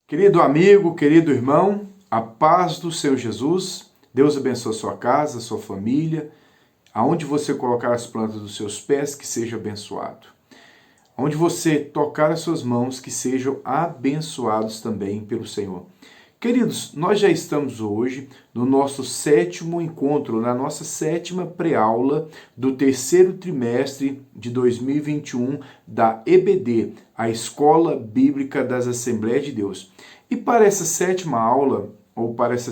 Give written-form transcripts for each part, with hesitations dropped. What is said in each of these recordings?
Querido amigo, querido irmão, a paz do Senhor Jesus, Deus abençoe a sua casa, a sua família, aonde você colocar as plantas dos seus pés, que seja abençoado. Onde você tocar as suas mãos, que sejam abençoados também pelo Senhor. Queridos, nós já estamos hoje no nosso sétimo encontro, na nossa sétima pré-aula do terceiro trimestre de 2021 da EBD, a Escola Bíblica das Assembleias de Deus. E para essa sétima aula, ou para esse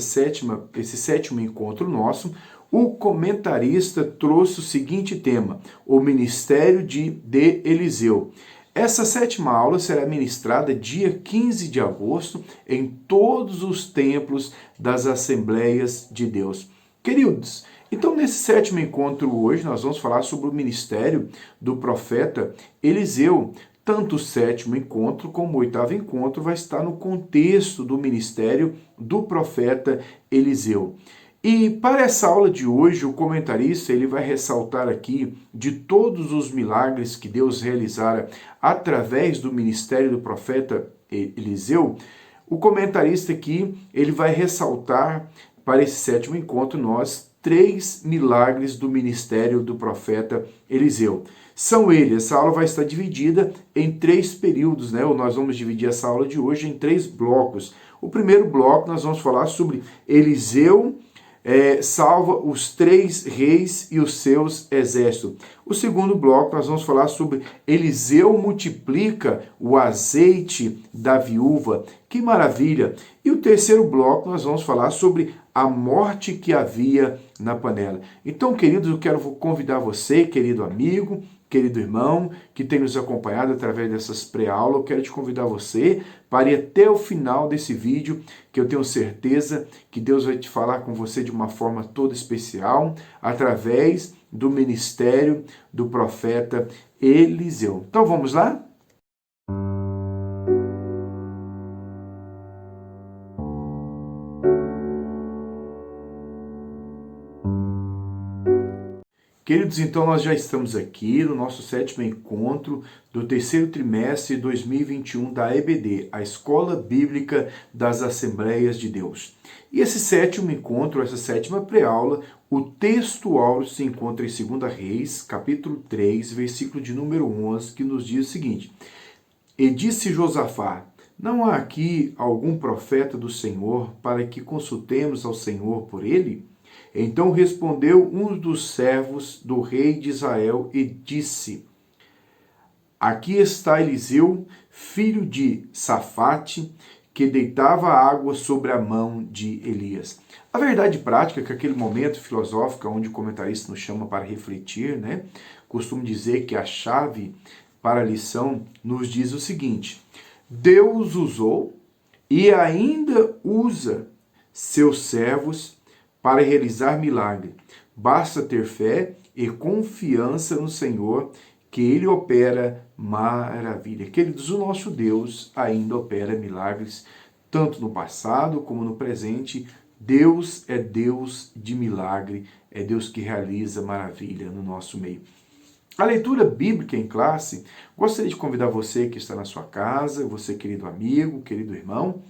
sétimo encontro nosso, o comentarista trouxe o seguinte tema: o ministério de Eliseu. Essa sétima aula será ministrada dia 15 de agosto em todos os templos das Assembleias de Deus. Queridos, então nesse sétimo encontro hoje nós vamos falar sobre o ministério do profeta Eliseu. Tanto o sétimo encontro como o oitavo encontro vai estar no contexto do ministério do profeta Eliseu. E para essa aula de hoje, o comentarista ele vai ressaltar aqui de todos os milagres que Deus realizara através do ministério do profeta Eliseu. O comentarista aqui ele vai ressaltar para esse sétimo encontro nós 3 milagres do ministério do profeta Eliseu. São eles, essa aula vai estar dividida em 3 períodos, né? Nós vamos dividir essa aula de hoje em 3 blocos. O primeiro bloco nós vamos falar sobre Eliseu salva os 3 reis e os seus exércitos. O segundo bloco nós vamos falar sobre Eliseu multiplica o azeite da viúva. Que maravilha! E o terceiro bloco nós vamos falar sobre a morte que havia na panela. Então, queridos, eu quero convidar você, querido amigo, querido irmão, que tem nos acompanhado através dessas pré-aulas, eu quero te convidar você para ir até o final desse vídeo, que eu tenho certeza que Deus vai te falar com você de uma forma toda especial, através do ministério do profeta Eliseu. Então vamos lá? Queridos, então nós já estamos aqui no nosso sétimo encontro do terceiro trimestre de 2021 da EBD, a Escola Bíblica das Assembleias de Deus. E esse sétimo encontro, essa sétima pré-aula, o texto áureo se encontra em 2 Reis, capítulo 3, versículo de número 11, que nos diz o seguinte: E disse Josafá: não há aqui algum profeta do Senhor para que consultemos ao Senhor por ele? Então respondeu um dos servos do rei de Israel e disse: aqui está Eliseu, filho de Safate, que deitava água sobre a mão de Elias. A verdade prática é que aquele momento filosófico onde o comentarista nos chama para refletir, né? Costumo dizer que a chave para a lição nos diz o seguinte: Deus usou e ainda usa seus servos para realizar milagre. Basta ter fé e confiança no Senhor, que Ele opera maravilha. Queridos, o nosso Deus ainda opera milagres, tanto no passado como no presente. Deus é Deus de milagre, é Deus que realiza maravilha no nosso meio. A leitura bíblica em classe, gostaria de convidar você que está na sua casa, você querido amigo, querido irmão,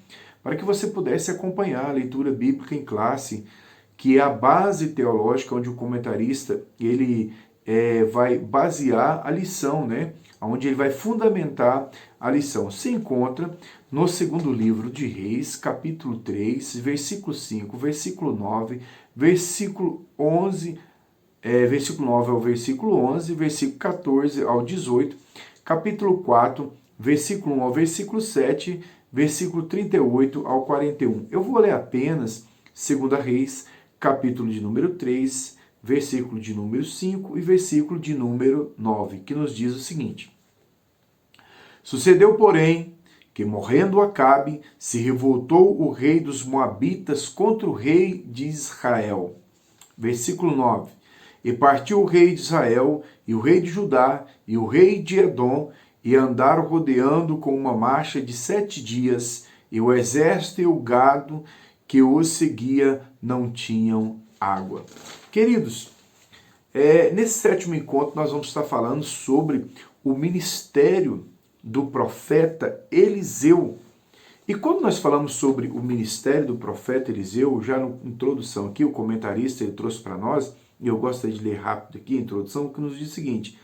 para que você pudesse acompanhar a leitura bíblica em classe, que é a base teológica onde o comentarista ele vai basear a lição, né? Onde ele vai fundamentar a lição. Se encontra no segundo livro de Reis, capítulo 3, versículo 5, versículo 9, versículo 11, versículo 9 ao versículo 11, versículo 14 ao 18, capítulo 4, versículo 1 ao versículo 7, versículo 38 ao 41. Eu vou ler apenas 2 Reis, capítulo de número 3, versículo de número 5 e versículo de número 9, que nos diz o seguinte: sucedeu, porém, que morrendo Acabe, se revoltou o rei dos Moabitas contra o rei de Israel. Versículo 9. E partiu o rei de Israel, e o rei de Judá, e o rei de Edom, e andaram rodeando com uma marcha de 7 dias, e o exército e o gado que os seguia não tinham água. Queridos, nesse sétimo encontro nós vamos estar falando sobre o ministério do profeta Eliseu. E quando nós falamos sobre o ministério do profeta Eliseu, já na introdução aqui, o comentarista ele trouxe para nós, e eu gostaria de ler rápido aqui a introdução, que nos diz o seguinte: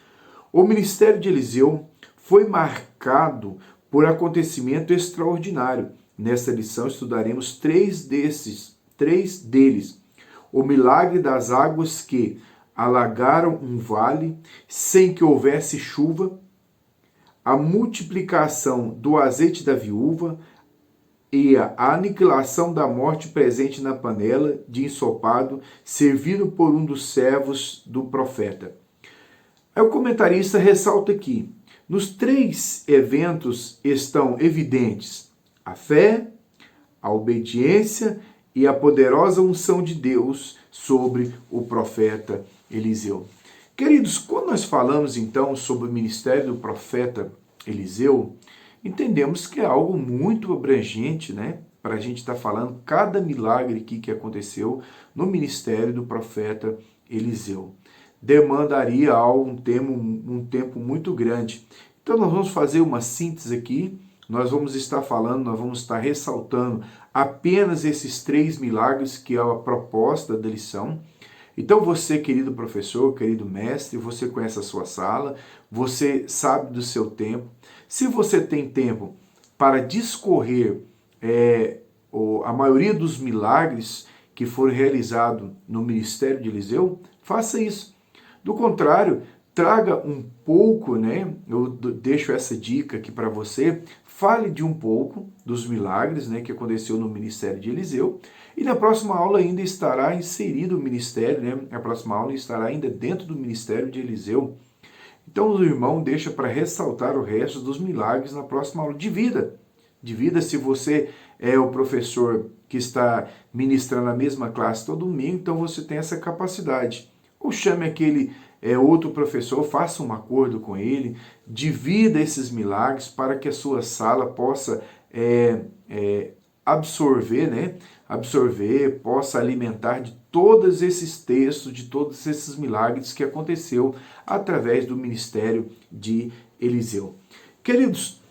o ministério de Eliseu foi marcado por acontecimento extraordinário. Nesta lição estudaremos três deles. O milagre das águas que alagaram um vale sem que houvesse chuva, a multiplicação do azeite da viúva e a aniquilação da morte presente na panela de ensopado servido por um dos servos do profeta. Aí o comentarista ressalta aqui: nos três eventos estão evidentes a fé, a obediência e a poderosa unção de Deus sobre o profeta Eliseu. Queridos, quando nós falamos então sobre o ministério do profeta Eliseu, entendemos que é algo muito abrangente, né? Para a gente estar falando cada milagre aqui que aconteceu no ministério do profeta Eliseu. Demandaria um tempo muito grande. Então nós vamos fazer uma síntese aqui, nós vamos estar falando, nós vamos estar ressaltando apenas esses três milagres que é a proposta da lição. Então você, querido professor, querido mestre, você conhece a sua sala, você sabe do seu tempo. Se você tem tempo para discorrer a maioria dos milagres que foram realizados no ministério de Eliseu, faça isso. Do contrário, traga um pouco, né? Eu deixo essa dica aqui para você. Fale de um pouco dos milagres, né, que aconteceu no ministério de Eliseu. E na próxima aula ainda estará inserido o ministério, né? A próxima aula estará ainda dentro do ministério de Eliseu. Então o irmão deixa para ressaltar o resto dos milagres na próxima aula. Divida se você é o professor que está ministrando a mesma classe todo domingo, então você tem essa capacidade. Ou chame aquele outro professor, faça um acordo com ele, divida esses milagres para que a sua sala possa absorver, né? Possa alimentar de todos esses textos, de todos esses milagres que aconteceu através do ministério de Eliseu. Queridos,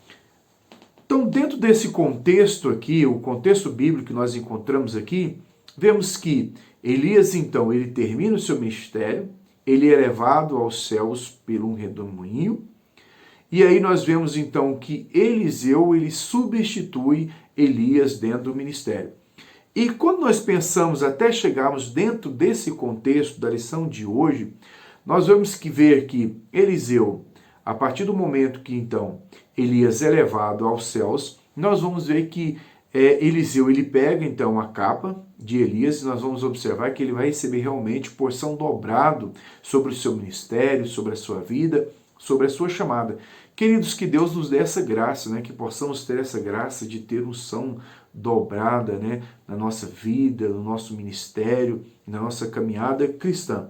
então dentro desse contexto aqui, o contexto bíblico que nós encontramos aqui, vemos que Elias, então, ele termina o seu ministério, ele é levado aos céus por um redemoinho, e aí nós vemos, então, que Eliseu, ele substitui Elias dentro do ministério. E quando nós pensamos, até chegarmos dentro desse contexto da lição de hoje, nós vamos ver que Eliseu, a partir do momento que, então, Elias é levado aos céus, nós vamos ver que Eliseu, ele pega então a capa de Elias e nós vamos observar que ele vai receber realmente porção dobrado sobre o seu ministério, sobre a sua vida, sobre a sua chamada. Queridos, que Deus nos dê essa graça, né? Que possamos ter essa graça de ter unção dobrada, né? Na nossa vida, no nosso ministério, na nossa caminhada cristã.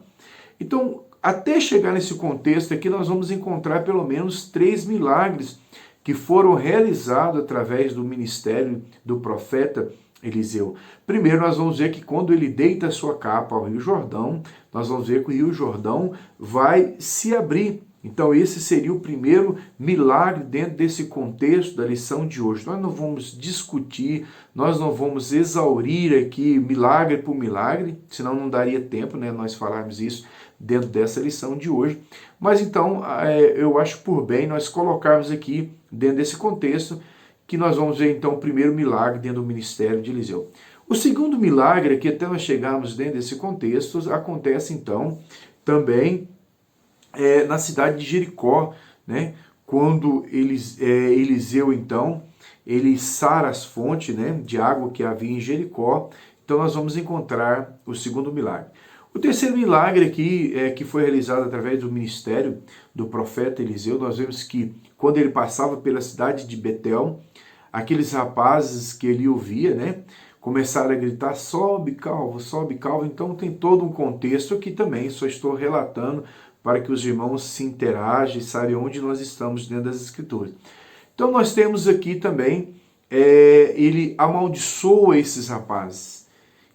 Então, até chegar nesse contexto aqui, nós vamos encontrar pelo menos 3 milagres que foram realizados através do ministério do profeta Eliseu. Primeiro, nós vamos ver que quando ele deita a sua capa ao Rio Jordão, nós vamos ver que o Rio Jordão vai se abrir. Então, esse seria o primeiro milagre dentro desse contexto da lição de hoje. Nós não vamos discutir, nós não vamos exaurir aqui milagre por milagre, senão não daria tempo, né, nós falarmos isso dentro dessa lição de hoje. Mas então, eu acho por bem nós colocarmos aqui, dentro desse contexto, que nós vamos ver então o primeiro milagre dentro do ministério de Eliseu. O segundo milagre, que até nós chegarmos dentro desse contexto, acontece então também na cidade de Jericó, né? Quando Eliseu então, ele sara as fontes, né, de água que havia em Jericó. Então nós vamos encontrar o segundo milagre. O terceiro milagre aqui, que foi realizado através do ministério do profeta Eliseu, nós vemos que quando ele passava pela cidade de Betel, aqueles rapazes que ele ouvia, né, começaram a gritar, sobe calvo, então tem todo um contexto que também só estou relatando para que os irmãos se interagem e saibam onde nós estamos dentro das Escrituras. Então nós temos aqui também, ele amaldiçoa esses rapazes.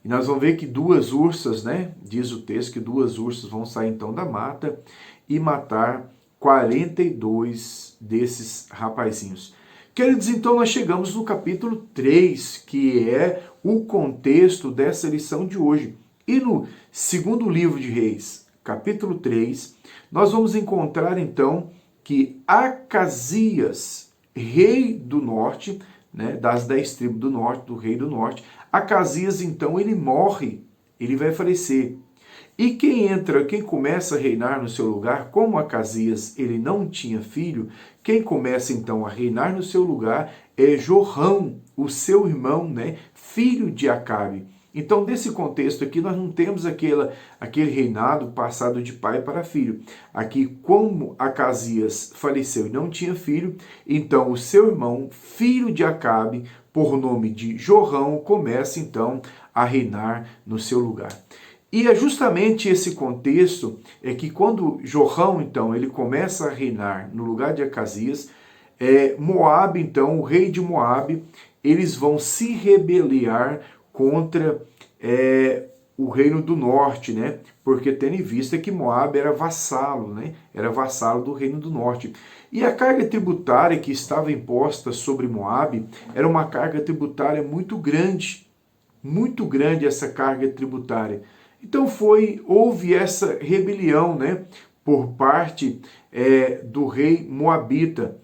E nós vamos ver que 2 ursas, né, diz o texto que 2 ursas vão sair então da mata e matar 42 desses rapazinhos. Queridos, então nós chegamos no capítulo 3, que é o contexto dessa lição de hoje. E no segundo livro de Reis, capítulo 3, nós vamos encontrar então que Acasias, rei do norte, né, das 10 tribos do norte, do rei do norte, Acasias então ele morre, ele vai falecer. E quem começa a reinar no seu lugar, como Acasias ele não tinha filho, quem começa então a reinar no seu lugar é Jorão, o seu irmão, né, filho de Acabe. Então, nesse contexto aqui, nós não temos aquele reinado passado de pai para filho. Aqui, como Acasias faleceu e não tinha filho, então o seu irmão, filho de Acabe, por nome de Jorão, começa então a reinar no seu lugar. E é justamente esse contexto é que quando Jorão, então, ele começa a reinar no lugar de Acasias, Moabe, então, o rei de Moabe, eles vão se rebeliar contra o reino do norte, né? Porque tendo em vista que Moabe era vassalo, né? Era vassalo do reino do norte. E a carga tributária que estava imposta sobre Moabe era uma carga tributária muito grande essa carga tributária. Então houve essa rebelião, né? Por parte do rei Moabita.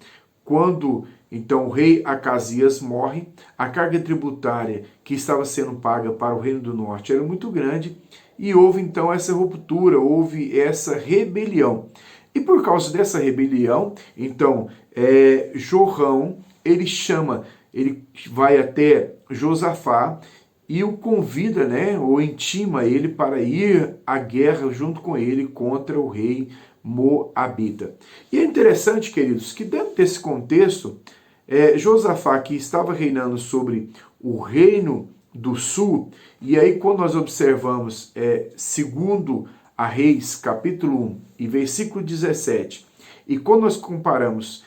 Quando então o rei Acasias morre, a carga tributária que estava sendo paga para o reino do norte era muito grande e houve então essa ruptura, houve essa rebelião. E por causa dessa rebelião, então Jorão, ele vai até Josafá e o convida, né, ou intima ele para ir à guerra junto com ele contra o rei Moabita. E é interessante, queridos, que dentro desse contexto, Josafá, que estava reinando sobre o reino do sul, e aí quando nós observamos segundo a Reis, capítulo 1 e versículo 17, e quando nós comparamos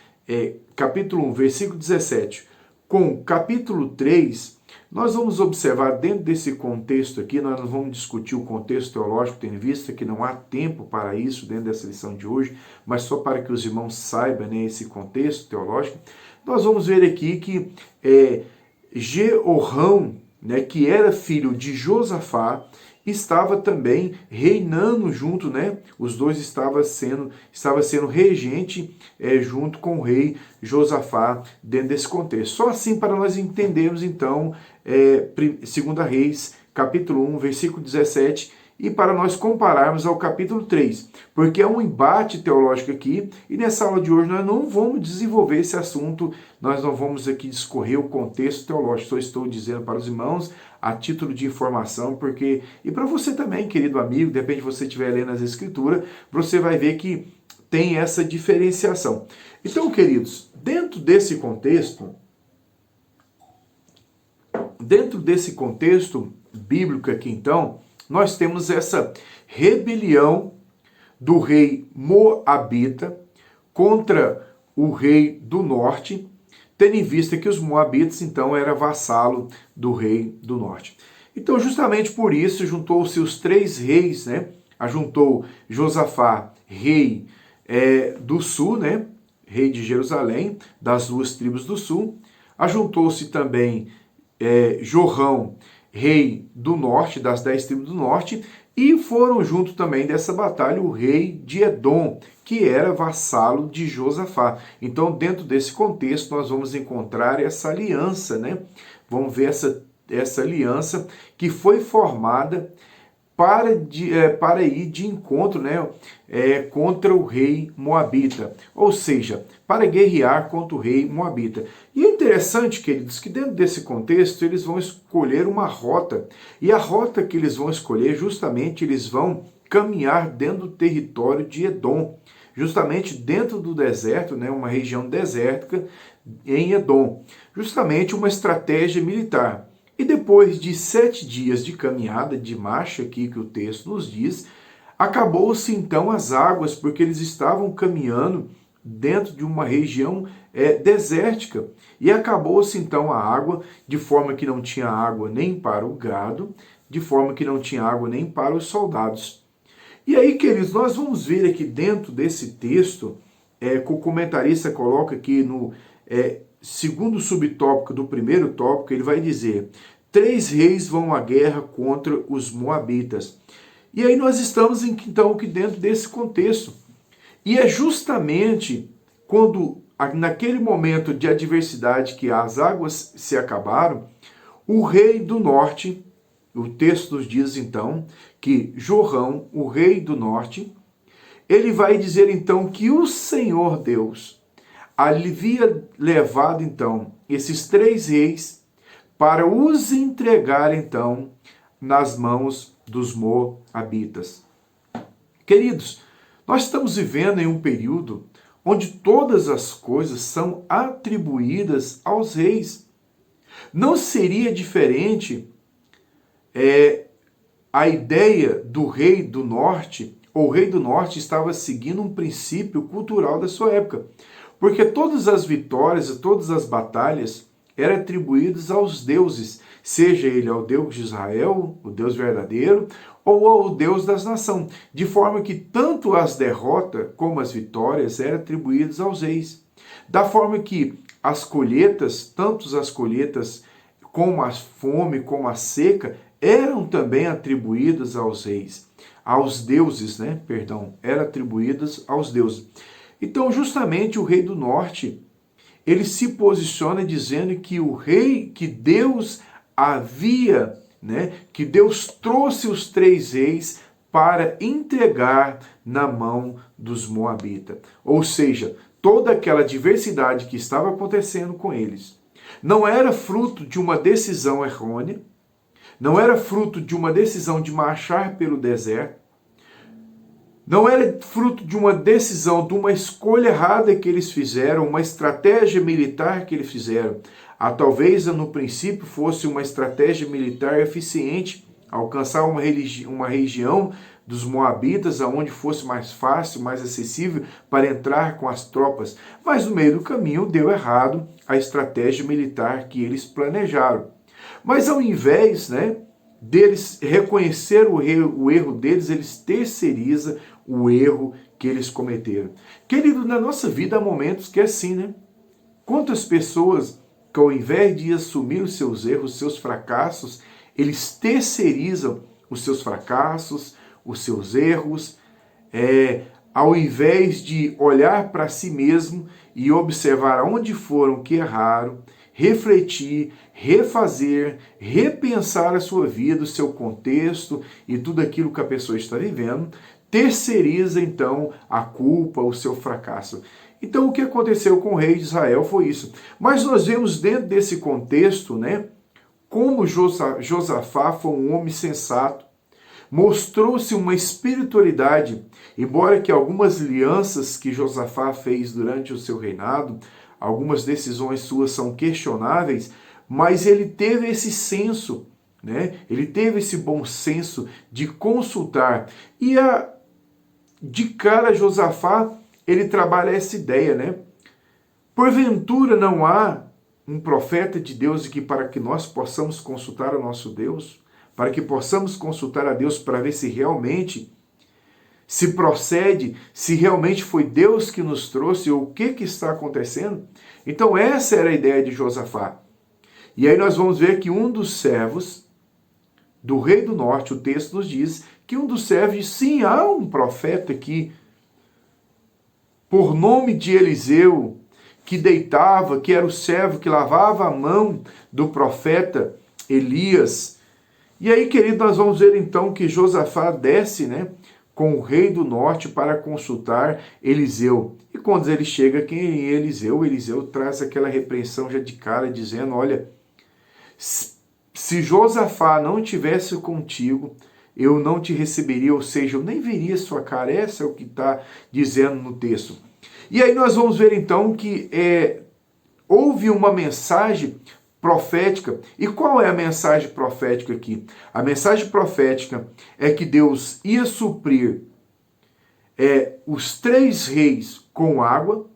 capítulo 1, versículo 17, com capítulo 3, nós vamos observar dentro desse contexto aqui, nós não vamos discutir o contexto teológico, tendo em vista que não há tempo para isso dentro dessa lição de hoje, mas só para que os irmãos saibam, né, esse contexto teológico, nós vamos ver aqui que Jeorão, né, que era filho de Josafá, estava também reinando junto, né? Os dois estava sendo regente junto com o rei Josafá dentro desse contexto. Só assim para nós entendermos então 2 Reis, capítulo 1, versículo 17, e para nós compararmos ao capítulo 3, porque é um embate teológico aqui, e nessa aula de hoje nós não vamos desenvolver esse assunto, nós não vamos aqui discorrer o contexto teológico, só estou dizendo para os irmãos a título de informação, e para você também, querido amigo, de repente você estiver lendo as escrituras, você vai ver que tem essa diferenciação. Então, queridos, dentro desse contexto bíblico aqui, então, nós temos essa rebelião do rei Moabita contra o rei do norte, tendo em vista que os Moabitas, então, eram vassalo do rei do norte. Então, justamente por isso, juntou-se os 3 reis, né? Ajuntou Josafá, rei do sul, né? Rei de Jerusalém, das 2 tribos do sul. Ajuntou-se também Jorão, rei do norte, das 10 tribos do norte, e foram junto também dessa batalha o rei de Edom, que era vassalo de Josafá. Então, dentro desse contexto, nós vamos encontrar essa aliança, né? Vamos ver essa aliança que foi formada para ir de encontro, né, contra o rei Moabita, ou seja, para guerrear contra o rei Moabita. E é interessante, queridos, que dentro desse contexto eles vão escolher uma rota, e a rota que eles vão escolher, justamente, eles vão caminhar dentro do território de Edom, justamente dentro do deserto, né, uma região desértica em Edom, justamente uma estratégia militar. E depois de 7 dias de caminhada, de marcha aqui que o texto nos diz, acabou-se então as águas, porque eles estavam caminhando dentro de uma região desértica. E acabou-se então a água, de forma que não tinha água nem para o gado, de forma que não tinha água nem para os soldados. E aí, queridos, nós vamos ver aqui dentro desse texto, que o comentarista coloca aqui no segundo subtópico do primeiro tópico, ele vai dizer: 3 reis vão à guerra contra os moabitas. E aí nós estamos então aqui dentro desse contexto. E é justamente quando, naquele momento de adversidade que as águas se acabaram, o rei do norte, o texto nos diz então que Jorão, o rei do norte, ele vai dizer então que o Senhor Deus havia levado então esses 3 reis para os entregar então nas mãos dos moabitas. Queridos, nós estamos vivendo em um período onde todas as coisas são atribuídas aos reis. Não seria diferente a ideia do rei do norte. O rei do norte estava seguindo um princípio cultural da sua época, porque todas as vitórias e todas as batalhas eram atribuídas aos deuses, seja ele ao Deus de Israel, o Deus verdadeiro, ou ao Deus das nações, de forma que tanto as derrotas como as vitórias eram atribuídas aos reis. Da forma que as colheitas, tanto as colheitas como a fome, como a seca, eram também atribuídas aos reis, aos deuses, eram atribuídas aos deuses. Então, justamente o rei do norte, ele se posiciona dizendo que o rei, que Deus havia, que Deus trouxe os 3 reis para entregar na mão dos moabitas. Ou seja, toda aquela diversidade que estava acontecendo com eles não era fruto de uma decisão errônea, não era fruto de uma decisão de marchar pelo deserto, não era fruto de uma decisão, de uma escolha errada que eles fizeram, uma estratégia militar que eles fizeram. Talvez no princípio fosse uma estratégia militar eficiente, alcançar uma região dos moabitas, aonde fosse mais fácil, mais acessível para entrar com as tropas. Mas no meio do caminho deu errado a estratégia militar que eles planejaram. Mas ao invés, deles reconhecer o erro deles, eles terceirizam o erro que eles cometeram. Querido, na nossa vida há momentos que é assim, Quantas pessoas que ao invés de assumir os seus erros, os seus fracassos, eles terceirizam os seus fracassos, os seus erros, ao invés de olhar para si mesmo e observar onde foram que erraram, refletir, refazer, repensar a sua vida, o seu contexto e tudo aquilo que a pessoa está vivendo, terceiriza então a culpa, o seu fracasso. Então o que aconteceu com o rei de Israel foi isso. Mas nós vemos dentro desse contexto, como Josafá foi um homem sensato, mostrou-se uma espiritualidade, embora que algumas alianças que Josafá fez durante o seu reinado, algumas decisões suas são questionáveis, mas ele teve esse senso, ele teve esse bom senso de consultar. E de cara Josafá, ele trabalha essa ideia, Porventura não há um profeta de Deus que para que nós possamos consultar o nosso Deus, para que possamos consultar a Deus para ver se realmente se procede, se realmente foi Deus que nos trouxe, ou o que está acontecendo. Então essa era a ideia de Josafá. E aí nós vamos ver que um dos servos do rei do norte, o texto nos diz que um dos servos diz, sim, há um profeta aqui, por nome de Eliseu, que deitava, que era o servo que lavava a mão do profeta Elias. E aí, querido, nós vamos ver então que Josafá desce, com o rei do norte para consultar Eliseu. E quando ele chega aqui em Eliseu, Eliseu traz aquela repreensão já de cara, dizendo, olha, se Josafá não estivesse contigo, eu não te receberia, ou seja, eu nem veria sua cara. Essa é o que está dizendo no texto. E aí nós vamos ver então que houve uma mensagem profética. E qual é a mensagem profética aqui? A mensagem profética é que Deus ia suprir os 3 reis com água,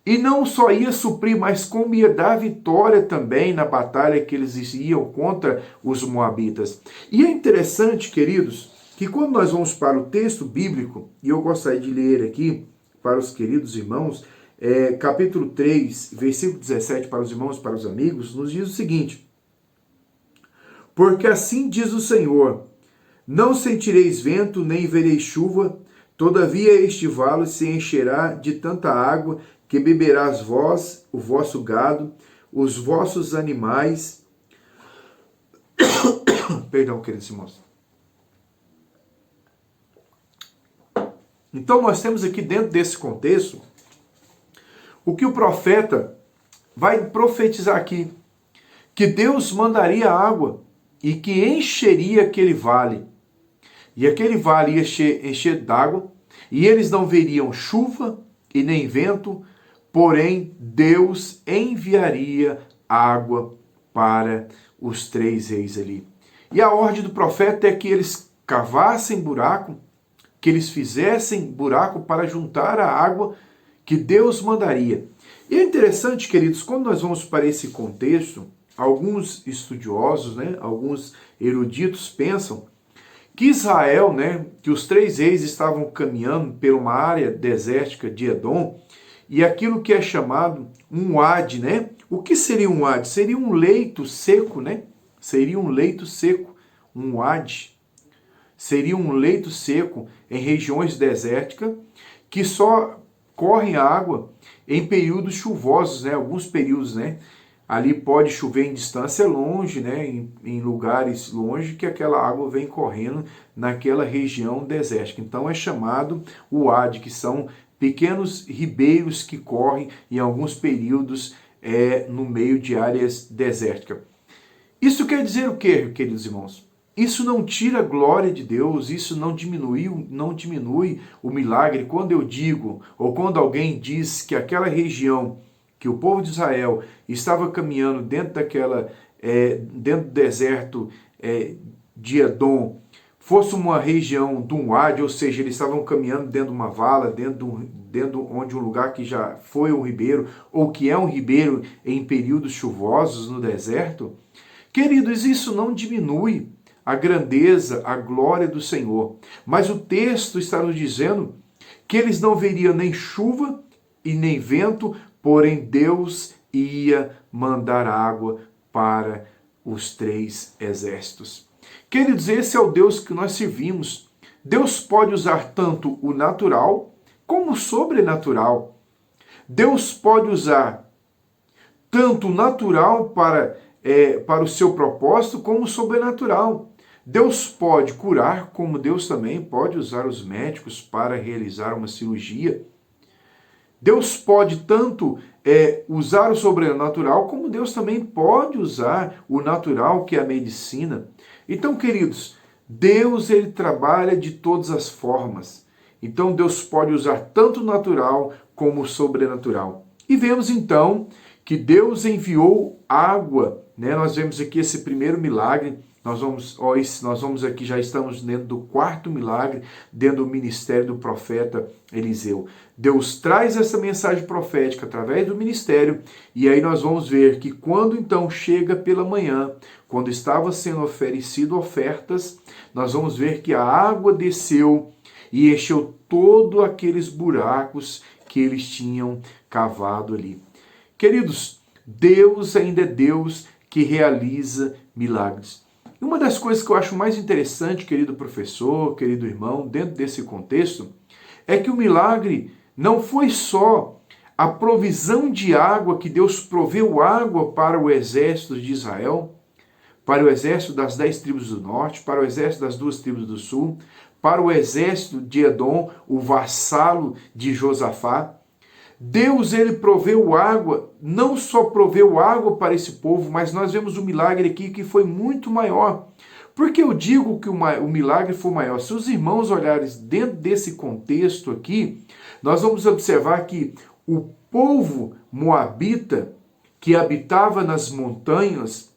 e não só ia suprir, mas como ia dar vitória também na batalha que eles iam contra os moabitas. E é interessante, queridos, que quando nós vamos para o texto bíblico, e eu gostaria de ler aqui para os queridos irmãos, capítulo 3, versículo 17, para os irmãos e para os amigos, nos diz o seguinte: porque assim diz o Senhor, não sentireis vento, nem vereis chuva, todavia este vale se encherá de tanta água, que beberás vós, o vosso gado, os vossos animais. Perdão, queridos irmãos. Então nós temos aqui dentro desse contexto, o que o profeta vai profetizar aqui, que Deus mandaria água e que encheria aquele vale. E aquele vale ia encher d'água, e eles não veriam chuva e nem vento, porém Deus enviaria água para os 3 reis ali. E a ordem do profeta é que eles cavassem buraco, que eles fizessem buraco para juntar a água que Deus mandaria. E é interessante, queridos, quando nós vamos para esse contexto, alguns estudiosos, alguns eruditos pensam que Israel, que os 3 reis estavam caminhando por uma área desértica de Edom, e aquilo que é chamado um wadi, O que seria um wadi? Seria um leito seco, Seria um leito seco, um wadi. Seria um leito seco em regiões desérticas que só correm água em períodos chuvosos, Alguns períodos, Ali pode chover em distância longe, em lugares longe, que aquela água vem correndo naquela região desértica. Então é chamado o wadi, que são pequenos ribeiros que correm em alguns períodos no meio de áreas desérticas. Isso quer dizer o quê, queridos irmãos? Isso não tira a glória de Deus, isso não diminui o milagre. Quando eu digo, ou quando alguém diz que aquela região, que o povo de Israel estava caminhando dentro dentro do deserto de Edom, fosse uma região de um wadi, ou seja, eles estavam caminhando dentro de uma vala, dentro onde um lugar que já foi um ribeiro, ou que é um ribeiro em períodos chuvosos no deserto. Queridos, isso não diminui a grandeza, a glória do Senhor. Mas o texto está nos dizendo que eles não veriam nem chuva e nem vento, porém Deus ia mandar água para os 3 exércitos. Queridos, esse é o Deus que nós servimos. Deus pode usar tanto o natural como o sobrenatural. Deus pode usar tanto o natural para o seu propósito, como o sobrenatural. Deus pode curar, como Deus também pode usar os médicos para realizar uma cirurgia. Deus pode tanto usar o sobrenatural, como Deus também pode usar o natural, que é a medicina. Então, queridos, Deus ele trabalha de todas as formas. Então, Deus pode usar tanto o natural como o sobrenatural. E vemos então que Deus enviou água. Nós vemos aqui esse primeiro milagre. Nós vamos aqui, já estamos dentro do 4º milagre, dentro do ministério do profeta Eliseu. Deus traz essa mensagem profética através do ministério, e aí nós vamos ver que quando então chega pela manhã, quando estava sendo oferecido ofertas, nós vamos ver que a água desceu e encheu todos aqueles buracos que eles tinham cavado ali. Queridos, Deus ainda é Deus que realiza milagres. E uma das coisas que eu acho mais interessante, querido professor, querido irmão, dentro desse contexto, é que o milagre não foi só a provisão de água, que Deus proveu água para o exército de Israel, para o exército das 10 tribos do norte, para o exército das 2 tribos do sul, para o exército de Edom, o vassalo de Josafá. Deus, ele proveu água, não só proveu água para esse povo, mas nós vemos um milagre aqui que foi muito maior. Por que eu digo que o milagre foi maior? Se os irmãos olharem dentro desse contexto aqui, nós vamos observar que o povo moabita, que habitava nas montanhas,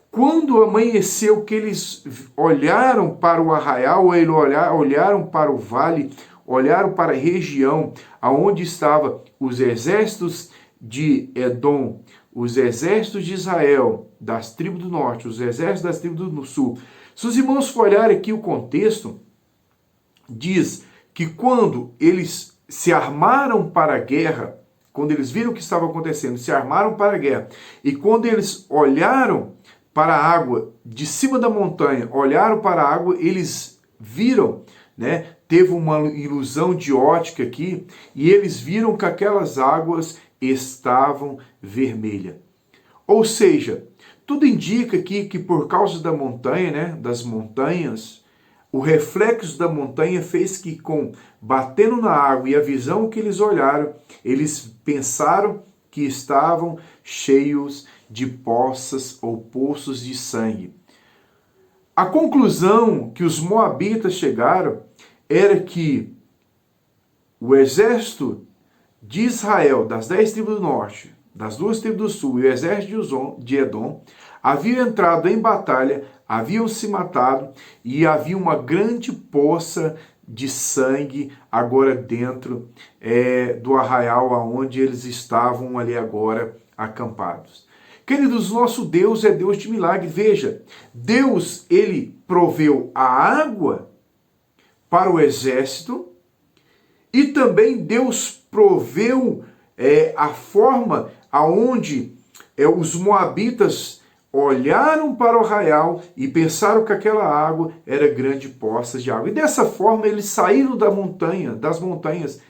quando amanheceu, que eles olharam para o arraial, ou olharam para o vale, olharam para a região aonde estavam os exércitos de Edom, os exércitos de Israel, das tribos do norte, os exércitos das tribos do sul. Se os irmãos for olhar aqui o contexto, diz que quando eles se armaram para a guerra, quando eles viram o que estava acontecendo, se armaram para a guerra, e quando eles olharam para a água de cima da montanha, olharam para a água, eles viram, né? Teve uma ilusão de ótica aqui, e eles viram que aquelas águas estavam vermelhas. Ou seja, tudo indica aqui que por causa da montanha, né, das montanhas, o reflexo da montanha fez que, batendo na água e a visão que eles olharam, eles pensaram que estavam cheios de poças ou poços de sangue. A conclusão que os moabitas chegaram era que o exército de Israel, das 10 tribos do norte, das 2 tribos do sul e o exército de Edom, haviam entrado em batalha, haviam se matado e havia uma grande poça de sangue agora dentro do arraial aonde eles estavam ali agora acampados. Queridos, nosso Deus é Deus de milagre. Veja, Deus, ele proveu a água para o exército e também Deus proveu a forma aonde os moabitas olharam para o arraial e pensaram que aquela água era grande poça de água. E dessa forma eles saíram das montanhas,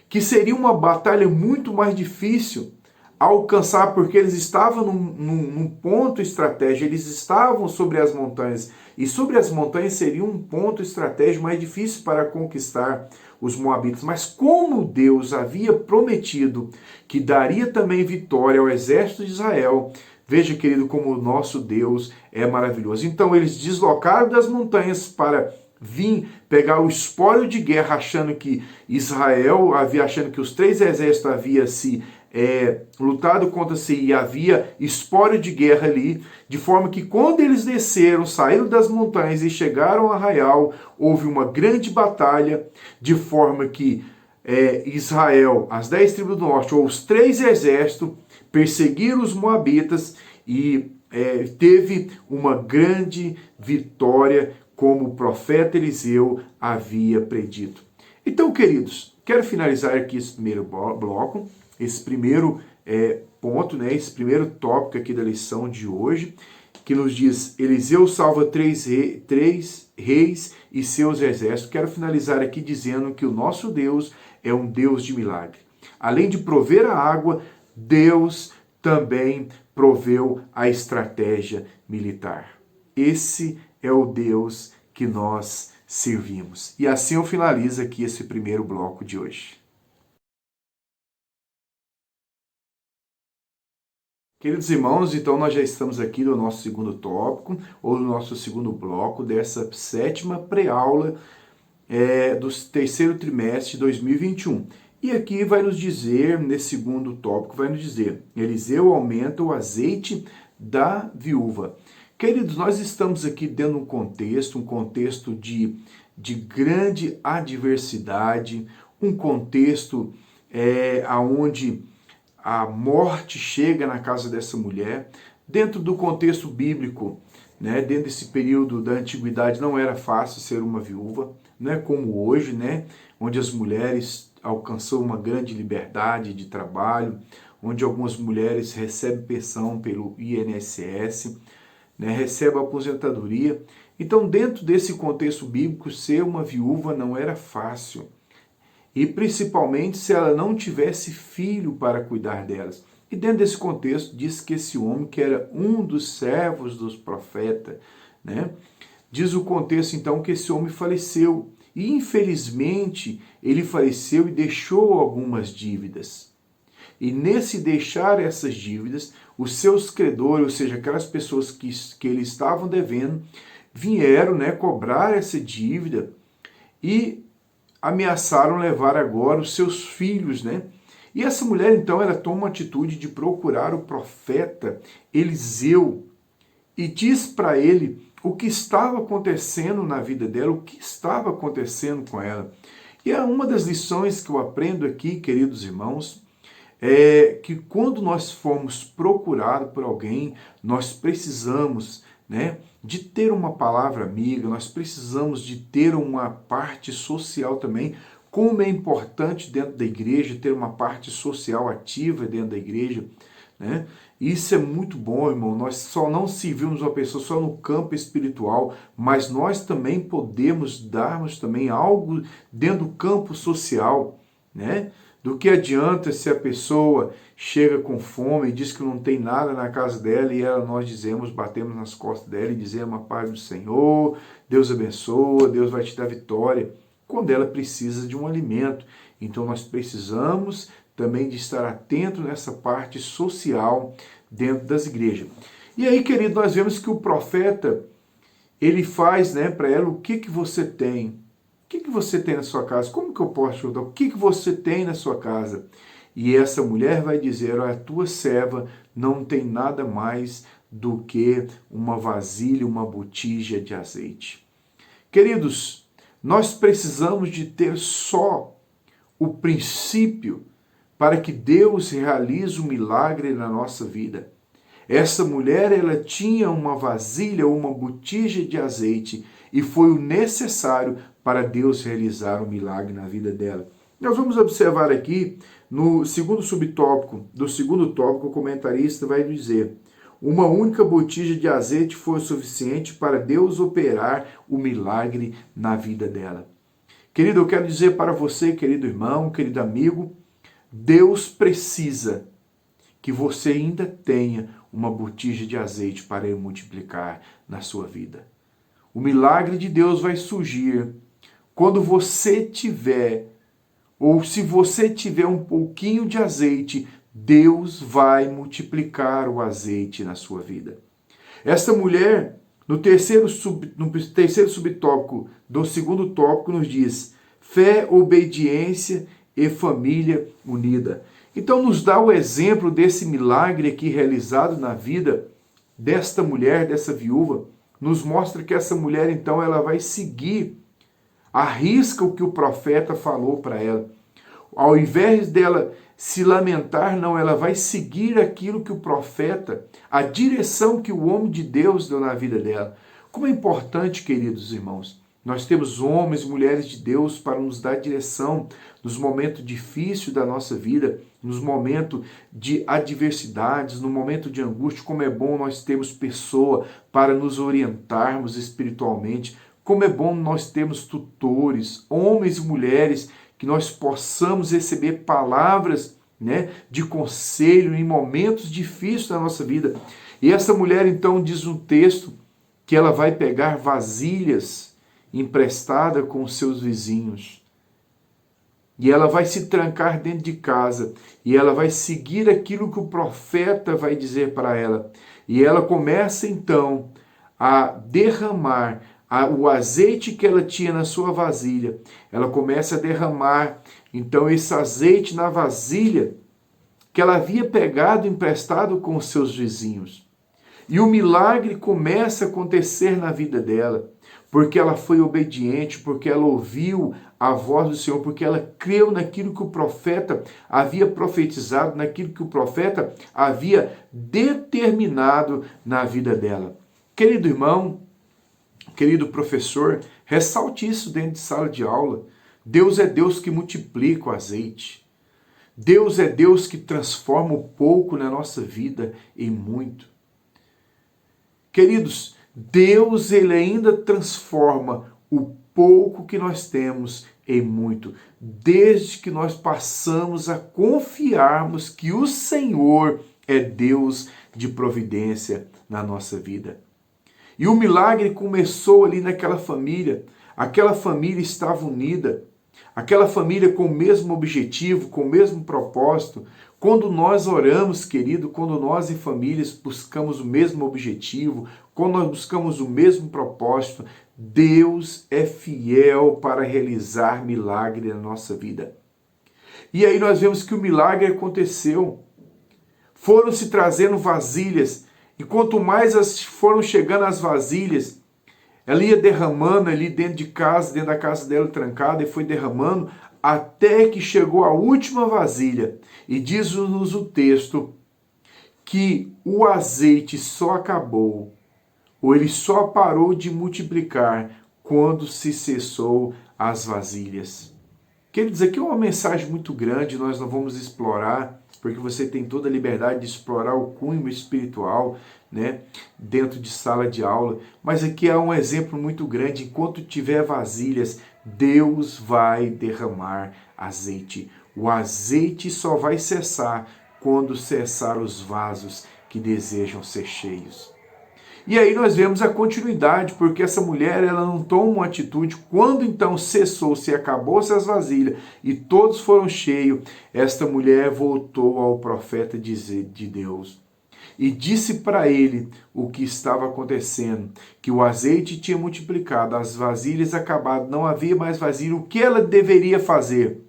que seria uma batalha muito mais difícil a alcançar, porque eles estavam num ponto estratégico, eles estavam sobre as montanhas, e sobre as montanhas seria um ponto estratégico mais difícil para conquistar os moabitas. Mas como Deus havia prometido que daria também vitória ao exército de Israel, veja, querido, como o nosso Deus é maravilhoso. Então eles deslocaram das montanhas para vir pegar o espólio de guerra, achando que achando que os 3 exércitos haviam se lutado contra si e havia espólio de guerra ali, de forma que quando eles desceram, saíram das montanhas e chegaram ao arraial, houve uma grande batalha, de forma que Israel, as 10 tribos do norte, ou os 3 exércitos, perseguiram os moabitas e teve uma grande vitória, como o profeta Eliseu havia predito. Então, queridos, quero finalizar aqui esse primeiro bloco, esse primeiro ponto, né, esse primeiro tópico aqui da lição de hoje, que nos diz: Eliseu salva 3 reis e seus exércitos. Quero finalizar aqui dizendo que o nosso Deus é um Deus de milagre. Além de prover a água, Deus também proveu a estratégia militar. Esse é o Deus que nós servimos. E assim eu finalizo aqui esse primeiro bloco de hoje. Queridos irmãos, então nós já estamos aqui no nosso segundo tópico, ou no nosso segundo bloco dessa 7ª pré-aula do terceiro trimestre de 2021. E aqui vai nos dizer, nesse segundo tópico, vai nos dizer: Eliseu aumenta o azeite da viúva. Queridos, nós estamos aqui dentro de um contexto de grande adversidade, um contexto onde a morte chega na casa dessa mulher, dentro do contexto bíblico, né? Dentro desse período da antiguidade não era fácil ser uma viúva, não é como hoje, né? Onde as mulheres alcançam uma grande liberdade de trabalho, onde algumas mulheres recebem pensão pelo INSS, né? Recebem aposentadoria. Então, dentro desse contexto bíblico, ser uma viúva não era fácil. E principalmente se ela não tivesse filho para cuidar delas. E dentro desse contexto, diz que esse homem, que era um dos servos dos profetas, né? Diz o contexto então que esse homem faleceu. E infelizmente ele faleceu e deixou algumas dívidas. E nesse deixar essas dívidas, os seus credores, ou seja, aquelas pessoas que ele estavam devendo, vieram, né, cobrar essa dívida e ameaçaram levar agora os seus filhos, né? E essa mulher, então, ela toma uma atitude de procurar o profeta Eliseu e diz para ele o que estava acontecendo na vida dela, o que estava acontecendo com ela. E é uma das lições que eu aprendo aqui, queridos irmãos, é que quando nós formos procurados por alguém, nós precisamos, né, de ter uma palavra amiga, nós precisamos de ter uma parte social também, como é importante dentro da igreja ter uma parte social ativa dentro da igreja, né? Isso é muito bom, irmão. Nós só não servimos uma pessoa só no campo espiritual, mas nós também podemos darmos também algo dentro do campo social, né? Do que adianta se a pessoa chega com fome e diz que não tem nada na casa dela e nós dizemos, batemos nas costas dela e dizemos a paz do Senhor, Deus abençoa, Deus vai te dar vitória, quando ela precisa de um alimento. Então nós precisamos também de estar atento nessa parte social dentro das igrejas. E aí, querido, nós vemos que o profeta, ele faz, né, para ela, o que você tem? O que você tem na sua casa? Como que eu posso ajudar? O que você tem na sua casa? E essa mulher vai dizer, a tua serva não tem nada mais do que uma vasilha, uma botija de azeite. Queridos, nós precisamos de ter só o princípio para que Deus realize um milagre na nossa vida. Essa mulher, ela tinha uma vasilha, uma botija de azeite, e foi o necessário para Deus realizar um milagre na vida dela. Nós vamos observar aqui, no segundo subtópico, do segundo tópico, o comentarista vai dizer, uma única botija de azeite foi o suficiente para Deus operar o milagre na vida dela. Querido, eu quero dizer para você, querido irmão, querido amigo, Deus precisa que você ainda tenha uma botija de azeite para ele multiplicar na sua vida. O milagre de Deus vai surgir quando você tiver, ou se você tiver um pouquinho de azeite, Deus vai multiplicar o azeite na sua vida. Esta mulher, no terceiro subtópico do segundo tópico, nos diz fé, obediência e família unida. Então nos dá o exemplo desse milagre aqui realizado na vida desta mulher, dessa viúva, nos mostra que essa mulher então ela vai seguir, arrisca o que o profeta falou para ela. Ao invés dela se lamentar, não, ela vai seguir aquilo que o profeta, a direção que o homem de Deus deu na vida dela. Como é importante, queridos irmãos, nós temos homens e mulheres de Deus para nos dar direção nos momentos difíceis da nossa vida, nos momentos de adversidades, no momento de angústia. Como é bom nós termos pessoa para nos orientarmos espiritualmente. Como é bom nós termos tutores, homens e mulheres, que nós possamos receber palavras, né, de conselho em momentos difíceis da nossa vida. E essa mulher então diz no texto que ela vai pegar vasilhas emprestada com os seus vizinhos. E ela vai se trancar dentro de casa. E ela vai seguir aquilo que o profeta vai dizer para ela. E ela começa então a derramar o azeite que ela tinha na sua vasilha. Ela começa a derramar então esse azeite na vasilha que ela havia pegado emprestado com os seus vizinhos. E o milagre começa a acontecer na vida dela. Porque ela foi obediente, porque ela ouviu a voz do Senhor, porque ela creu naquilo que o profeta havia profetizado, naquilo que o profeta havia determinado na vida dela. Querido irmão, querido professor, ressalte isso dentro de sala de aula. Deus é Deus que multiplica o azeite. Deus é Deus que transforma o pouco na nossa vida em muito. Queridos, Deus, ele ainda transforma o pouco que nós temos em muito, desde que nós passamos a confiarmos que o Senhor é Deus de providência na nossa vida. E o milagre começou ali naquela família. Aquela família estava unida. Aquela família com o mesmo objetivo, com o mesmo propósito. Quando nós oramos, querido, quando nós em famílias buscamos o mesmo objetivo, quando nós buscamos o mesmo propósito, Deus é fiel para realizar milagre na nossa vida. E aí nós vemos que o milagre aconteceu. Foram se trazendo vasilhas, e quanto mais foram chegando as vasilhas, ela ia derramando ali dentro de casa, dentro da casa dela trancada, e foi derramando até que chegou a última vasilha. E diz-nos o texto que o azeite só acabou, ou ele só parou de multiplicar quando se cessou as vasilhas. Queridos, aqui é uma mensagem muito grande, nós não vamos explorar, porque você tem toda a liberdade de explorar o cunho espiritual, né, dentro de sala de aula, mas aqui é um exemplo muito grande. Enquanto tiver vasilhas, Deus vai derramar azeite. O azeite só vai cessar quando cessar os vasos que desejam ser cheios. E aí nós vemos a continuidade, porque essa mulher ela não toma uma atitude. Quando então cessou-se e acabou-se as vasilhas e todos foram cheios, esta mulher voltou ao profeta de Deus e disse para ele o que estava acontecendo, que o azeite tinha multiplicado, as vasilhas acabadas, não havia mais vasilha, o que ela deveria fazer?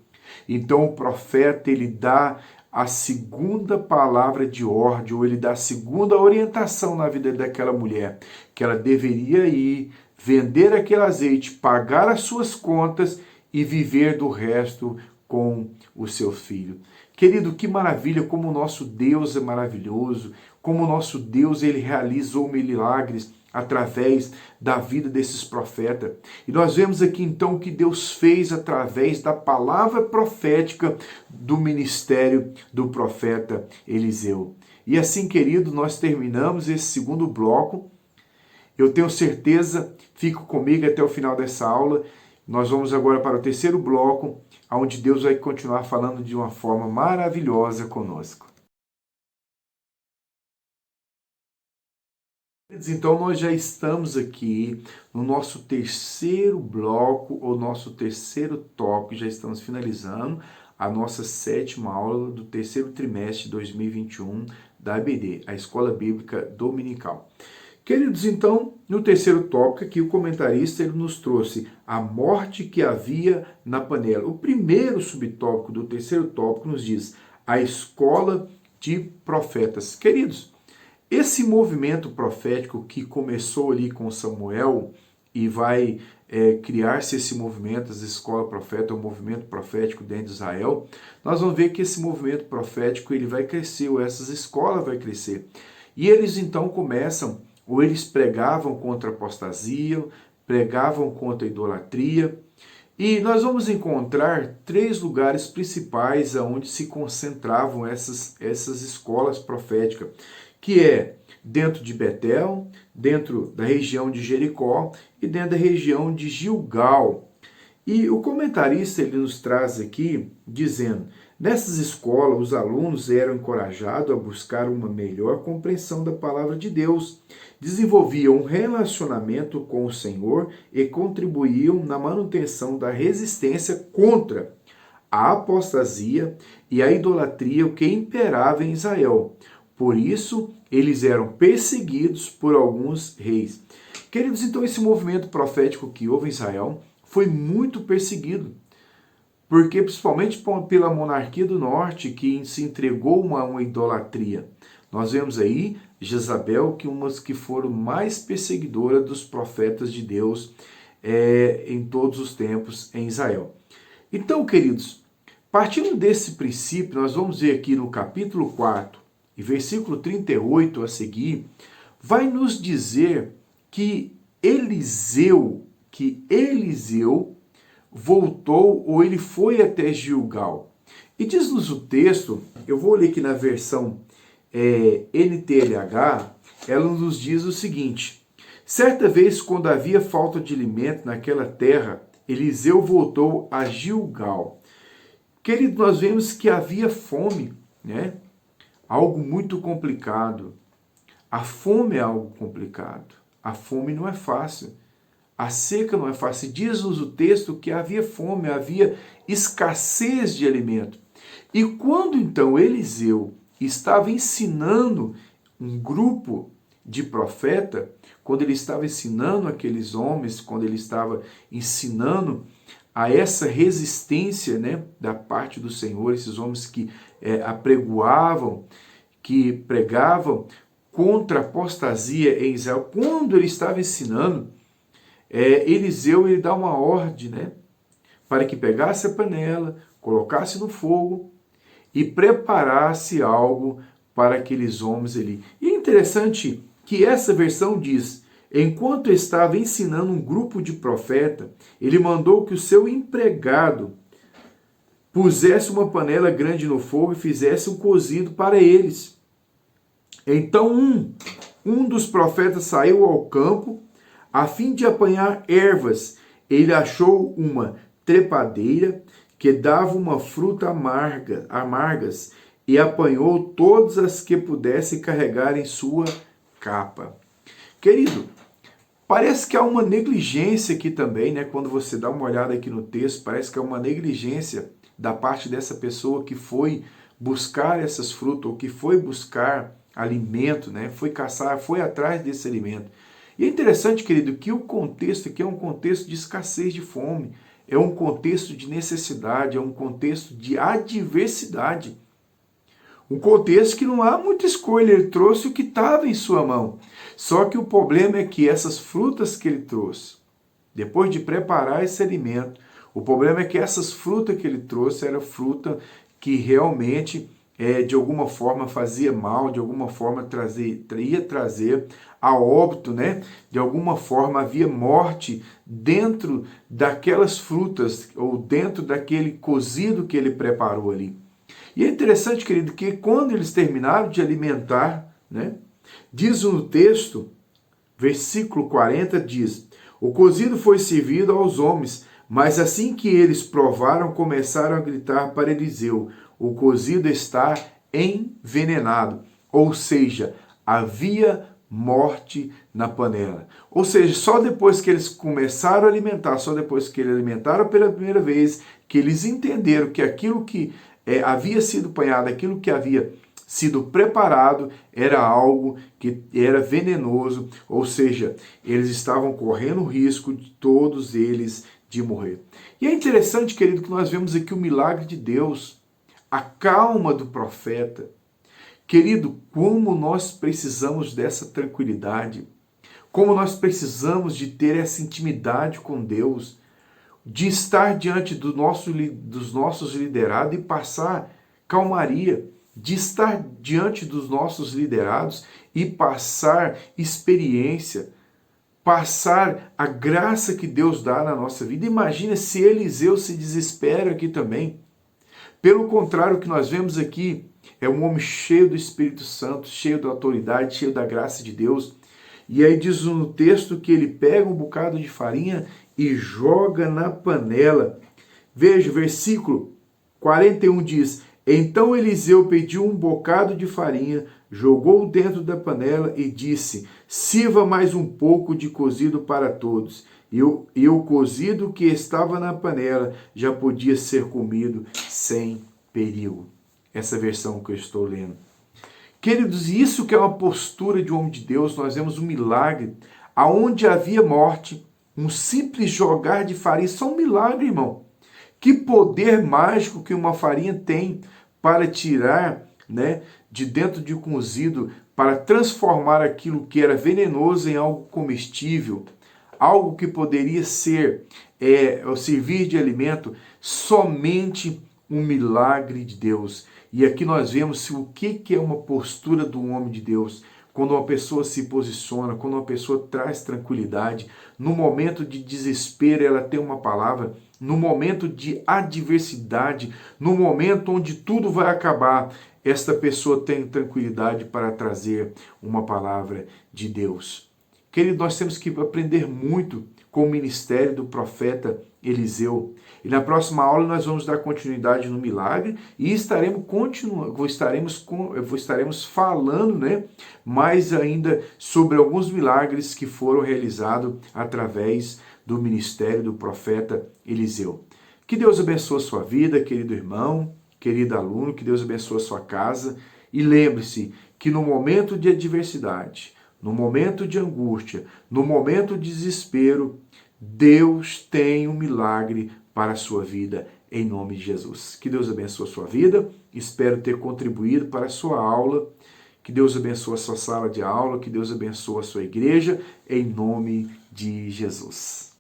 Então o profeta ele dá a segunda palavra de ordem, ou ele dá a segunda orientação na vida daquela mulher, que ela deveria ir, vender aquele azeite, pagar as suas contas e viver do resto com o seu filho. Querido, que maravilha, como o nosso Deus é maravilhoso, como o nosso Deus ele realizou milagres através da vida desses profetas. E nós vemos aqui então o que Deus fez através da palavra profética do ministério do profeta Eliseu. E assim, querido, nós terminamos esse segundo bloco. Eu tenho certeza, fico comigo até o final dessa aula. Nós vamos agora para o terceiro bloco, onde Deus vai continuar falando de uma forma maravilhosa conosco. Então nós já estamos aqui no nosso terceiro bloco, ou nosso terceiro tópico, já estamos finalizando a nossa sétima aula do terceiro trimestre de 2021 da EBD, a Escola Bíblica Dominical. Queridos, então, no terceiro tópico aqui, o comentarista ele nos trouxe a morte que havia na panela. O primeiro subtópico do terceiro tópico nos diz a escola de profetas. Queridos, esse movimento profético que começou ali com Samuel e vai criar-se esse movimento, as escolas proféticas, o movimento profético dentro de Israel, nós vamos ver que esse movimento profético ele vai crescer, ou essas escolas vão crescer. E eles então começam, ou eles pregavam contra a apostasia, pregavam contra a idolatria, e nós vamos encontrar 3 lugares principais onde se concentravam essas escolas proféticas, que é dentro de Betel, dentro da região de Jericó e dentro da região de Gilgal. E o comentarista ele nos traz aqui dizendo, nessas escolas os alunos eram encorajados a buscar uma melhor compreensão da palavra de Deus, desenvolviam um relacionamento com o Senhor e contribuíam na manutenção da resistência contra a apostasia e a idolatria, o que imperava em Israel. Por isso, eles eram perseguidos por alguns reis. Queridos, então esse movimento profético que houve em Israel foi muito perseguido, porque principalmente pela monarquia do norte, que se entregou a uma idolatria. Nós vemos aí Jezabel, que umas que foram mais perseguidoras dos profetas de Deus em todos os tempos em Israel. Então, queridos, partindo desse princípio, nós vamos ver aqui no capítulo 4, e versículo 38 a seguir, vai nos dizer que Eliseu voltou, ou ele foi até Gilgal. E diz-nos o texto, eu vou ler aqui na versão NTLH, ela nos diz o seguinte: certa vez, quando havia falta de alimento naquela terra, Eliseu voltou a Gilgal. Querido, nós vemos que havia fome, né? Algo muito complicado. A fome é algo complicado. A fome não é fácil. A seca não é fácil. Diz-nos o texto que havia fome, havia escassez de alimento. E quando então Eliseu estava ensinando um grupo de profeta, quando ele estava ensinando aqueles homens, quando ele estava ensinando a essa resistência, né, da parte do Senhor, esses homens que apregoavam, que pregavam contra a apostasia em Israel, quando ele estava ensinando, Eliseu ele dá uma ordem, né, para que pegasse a panela, colocasse no fogo e preparasse algo para aqueles homens ali. E é interessante que essa versão diz: enquanto estava ensinando um grupo de profeta, ele mandou que o seu empregado pusesse uma panela grande no fogo e fizesse um cozido para eles. Então um dos profetas saiu ao campo a fim de apanhar ervas. Ele achou uma trepadeira que dava uma fruta amargas e apanhou todas as que pudesse carregar em sua capa. Querido, parece que há uma negligência aqui também, né? Quando você dá uma olhada aqui no texto, parece que há uma negligência da parte dessa pessoa que foi buscar essas frutas, ou que foi buscar alimento, né? Foi caçar, foi atrás desse alimento. E é interessante, querido, que o contexto aqui é um contexto de escassez de fome, é um contexto de necessidade, é um contexto de adversidade. Um contexto que não há muita escolha, ele trouxe o que estava em sua mão. Só que o problema é que essas frutas que ele trouxe, depois de preparar esse alimento, o problema é que essas frutas que ele trouxe era fruta que realmente, de alguma forma, fazia mal, de alguma forma ia trazer a óbito, né? De alguma forma havia morte dentro daquelas frutas, ou dentro daquele cozido que ele preparou ali. E é interessante, querido, que quando eles terminaram de alimentar, né, diz no texto, versículo 40, diz: o cozido foi servido aos homens, mas assim que eles provaram, começaram a gritar para Eliseu: o cozido está envenenado. Ou seja, havia morte na panela. Ou seja, só depois que eles começaram a alimentar, só depois que eles alimentaram pela primeira vez, que eles entenderam que aquilo que havia sido apanhado, aquilo que havia sido preparado era algo que era venenoso, ou seja, eles estavam correndo o risco de todos eles de morrer. E é interessante, querido, que nós vemos aqui o milagre de Deus, a calma do profeta. Querido, como nós precisamos dessa tranquilidade, como nós precisamos de ter essa intimidade com Deus, de estar diante dos nossos liderados e passar calmaria, de estar diante dos nossos liderados e passar experiência, passar a graça que Deus dá na nossa vida. Imagina se Eliseu se desespera aqui também. Pelo contrário, o que nós vemos aqui é um homem cheio do Espírito Santo, cheio da autoridade, cheio da graça de Deus. E aí diz no texto que ele pega um bocado de farinha e joga na panela. Veja, o versículo 41 diz: então Eliseu pediu um bocado de farinha, jogou dentro da panela e disse: sirva mais um pouco de cozido para todos. E o cozido que estava na panela já podia ser comido sem perigo. Essa versão que eu estou lendo. Queridos, isso que é uma postura de um homem de Deus, nós vemos um milagre, aonde havia morte, um simples jogar de farinha, isso é um milagre, irmão. Que poder mágico que uma farinha tem para tirar, né, de dentro de um cozido, para transformar aquilo que era venenoso em algo comestível, algo que poderia ser, servir de alimento, somente um milagre de Deus. E aqui nós vemos o que é uma postura do homem de Deus. Quando uma pessoa se posiciona, quando uma pessoa traz tranquilidade, no momento de desespero ela tem uma palavra, no momento de adversidade, no momento onde tudo vai acabar, esta pessoa tem tranquilidade para trazer uma palavra de Deus. Querido, nós temos que aprender muito com o ministério do profeta Eliseu. E na próxima aula nós vamos dar continuidade no milagre e estaremos falando, né, mais ainda sobre alguns milagres que foram realizados através do ministério do profeta Eliseu. Que Deus abençoe a sua vida, querido irmão, querido aluno, que Deus abençoe a sua casa. E lembre-se que no momento de adversidade, no momento de angústia, no momento de desespero, Deus tem um milagre para a sua vida, em nome de Jesus. Que Deus abençoe a sua vida, espero ter contribuído para a sua aula, que Deus abençoe a sua sala de aula, que Deus abençoe a sua igreja, em nome de Jesus.